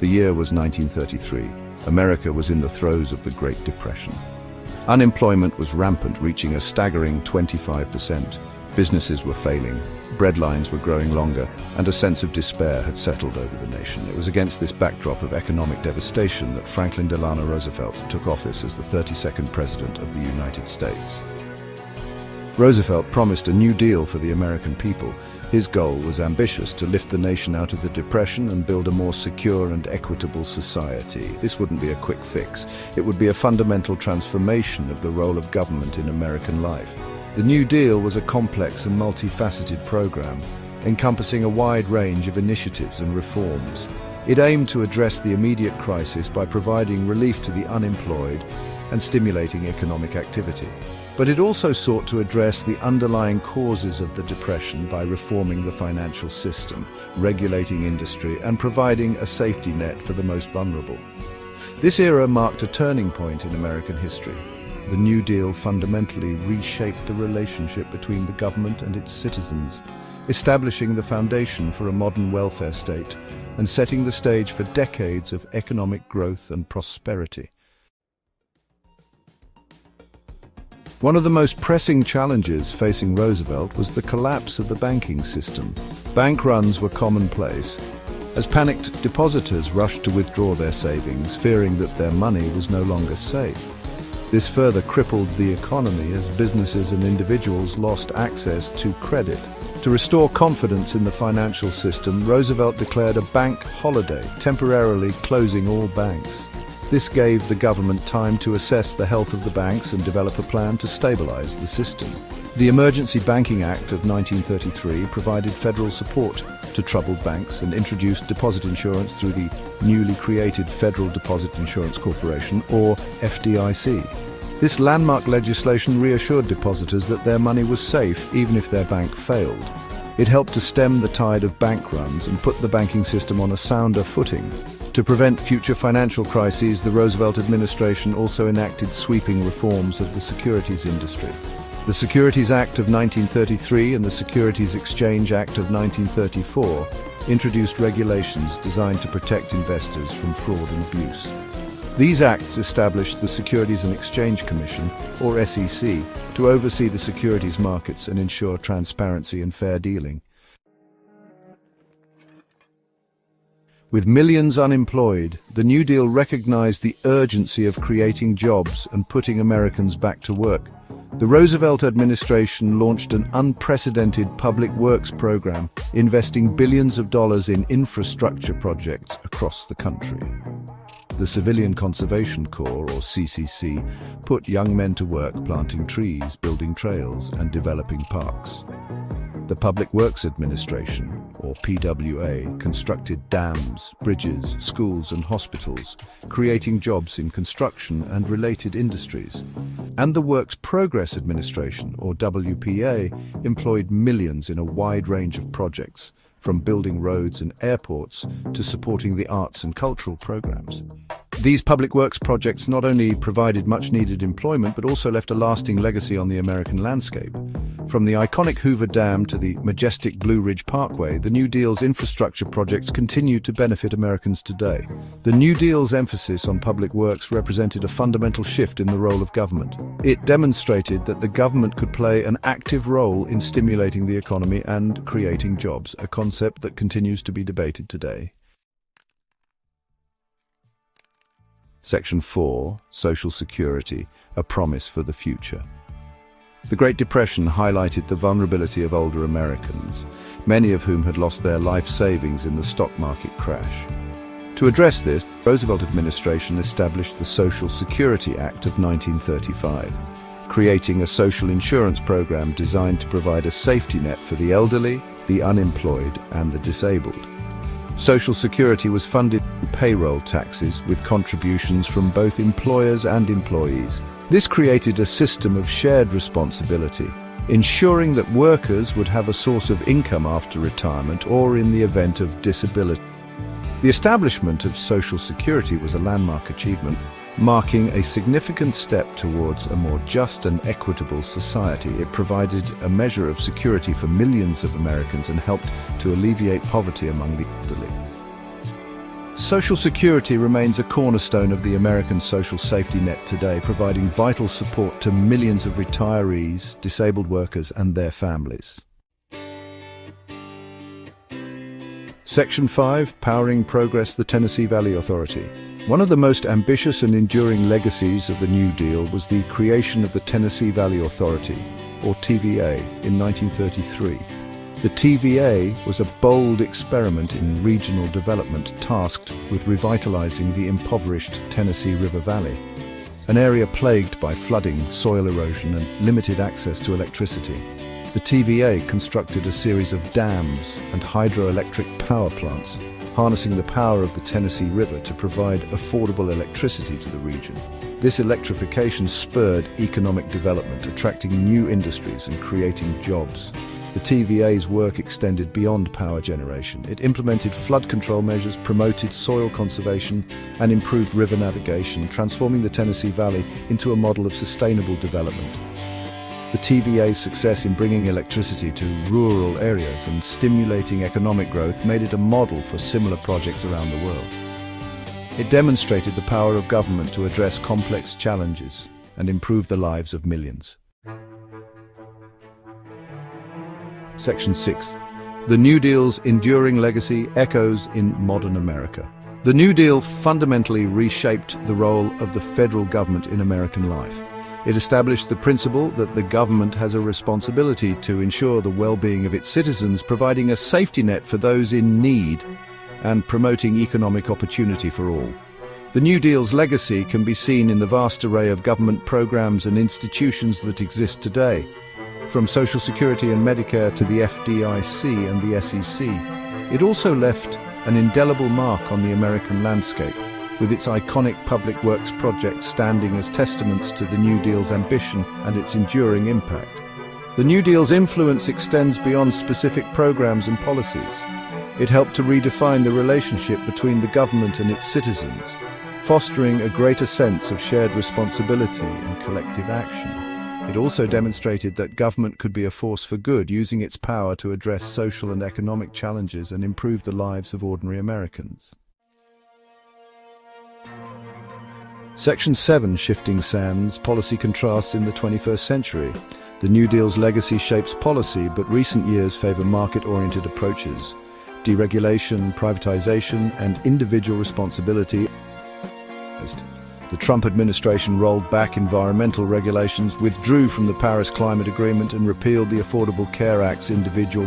The year was 1933. America was in the throes of the Great Depression. Unemployment was rampant, reaching a staggering 25%. Businesses were failing, breadlines were growing longer, and a sense of despair had settled over the nation. It was against this backdrop of economic devastation that Franklin Delano Roosevelt took office as the 32nd President of the United States. Roosevelt promised a new deal for the American people. His goal was ambitious: to lift the nation out of the Depression and build a more secure and equitable society. This wouldn't be a quick fix. It would be a fundamental transformation of the role of government in American life. The New Deal was a complex and multifaceted program, encompassing a wide range of initiatives and reforms. It aimed to address the immediate crisis by providing relief to the unemployed and stimulating economic activity. But it also sought to address the underlying causes of the Depression by reforming the financial system, regulating industry, and providing a safety net for the most vulnerable. This era marked a turning point in American history. The New Deal fundamentally reshaped the relationship between the government and its citizens, establishing the foundation for a modern welfare state and setting the stage for decades of economic growth and prosperity. One of the most pressing challenges facing Roosevelt was the collapse of the banking system. Bank runs were commonplace, as panicked depositors rushed to withdraw their savings, fearing that their money was no longer safe. This further crippled the economy as businesses and individuals lost access to credit. To restore confidence in the financial system, Roosevelt declared a bank holiday, temporarily closing all banks. This gave the government time to assess the health of the banks and develop a plan to stabilize the system. The Emergency Banking Act of 1933 provided federal support to troubled banks and introduced deposit insurance through the newly created Federal Deposit Insurance Corporation, or FDIC. This landmark legislation reassured depositors that their money was safe even if their bank failed. It helped to stem the tide of bank runs and put the banking system on a sounder footing. To prevent future financial crises, the Roosevelt administration also enacted sweeping reforms of the securities industry. The Securities Act of 1933 and the Securities Exchange Act of 1934 introduced regulations designed to protect investors from fraud and abuse. These acts established the Securities and Exchange Commission, or SEC, to oversee the securities markets and ensure transparency and fair dealing. With millions unemployed, the New Deal recognized the urgency of creating jobs and putting Americans back to work. The Roosevelt administration launched an unprecedented public works program, investing billions of dollars in infrastructure projects across the country. The Civilian Conservation Corps, or CCC, put young men to work planting trees, building trails, and developing parks. The Public Works Administration, or PWA, constructed dams, bridges, schools and hospitals, creating jobs in construction and related industries. And the Works Progress Administration, or WPA, employed millions in a wide range of projects, from building roads and airports to supporting the arts and cultural programs. These public works projects not only provided much-needed employment, but also left a lasting legacy on the American landscape. From the iconic Hoover Dam to the majestic Blue Ridge Parkway, the New Deal's infrastructure projects continue to benefit Americans today. The New Deal's emphasis on public works represented a fundamental shift in the role of government. It demonstrated that the government could play an active role in stimulating the economy and creating jobs, a concept that continues to be debated today. Section 4, Social Security, a promise for the future. The Great Depression highlighted the vulnerability of older Americans, many of whom had lost their life savings in the stock market crash. To address this, the Roosevelt administration established the Social Security Act of 1935, creating a social insurance program designed to provide a safety net for the elderly, the unemployed, and the disabled. Social Security was funded through payroll taxes with contributions from both employers and employees. This created a system of shared responsibility, ensuring that workers would have a source of income after retirement or in the event of disability. The establishment of Social Security was a landmark achievement, marking a significant step towards a more just and equitable society. It provided a measure of security for millions of Americans and helped to alleviate poverty among the elderly. Social Security remains a cornerstone of the American social safety net today, providing vital support to millions of retirees, disabled workers, and their families. Section 5, Powering Progress, the Tennessee Valley Authority. One of the most ambitious and enduring legacies of the New Deal was the creation of the Tennessee Valley Authority, or TVA, in 1933. The TVA was a bold experiment in regional development tasked with revitalizing the impoverished Tennessee River Valley, an area plagued by flooding, soil erosion, and limited access to electricity. The TVA constructed a series of dams and hydroelectric power plants, harnessing the power of the Tennessee River to provide affordable electricity to the region. This electrification spurred economic development, attracting new industries and creating jobs. The TVA's work extended beyond power generation. It implemented flood control measures, promoted soil conservation, and improved river navigation, transforming the Tennessee Valley into a model of sustainable development. The TVA's success in bringing electricity to rural areas and stimulating economic growth made it a model for similar projects around the world. It demonstrated the power of government to address complex challenges and improve the lives of millions. Section 6. The New Deal's enduring legacy echoes in modern America. The New Deal fundamentally reshaped the role of the federal government in American life. It established the principle that the government has a responsibility to ensure the well-being of its citizens, providing a safety net for those in need and promoting economic opportunity for all. The New Deal's legacy can be seen in the vast array of government programs and institutions that exist today. From Social Security and Medicare to the FDIC and the SEC, it also left an indelible mark on the American landscape, with its iconic public works projects standing as testaments to the New Deal's ambition and its enduring impact. The New Deal's influence extends beyond specific programs and policies. It helped to redefine the relationship between the government and its citizens, fostering a greater sense of shared responsibility and collective action. It also demonstrated that government could be a force for good, using its power to address social and economic challenges and improve the lives of ordinary Americans. Section 7, Shifting Sands, Policy Contrasts in the 21st Century. The New Deal's legacy shapes policy, but recent years favor market-oriented approaches. Deregulation, privatization, and individual responsibility. The Trump administration rolled back environmental regulations, withdrew from the Paris Climate Agreement, and repealed the Affordable Care Act's individual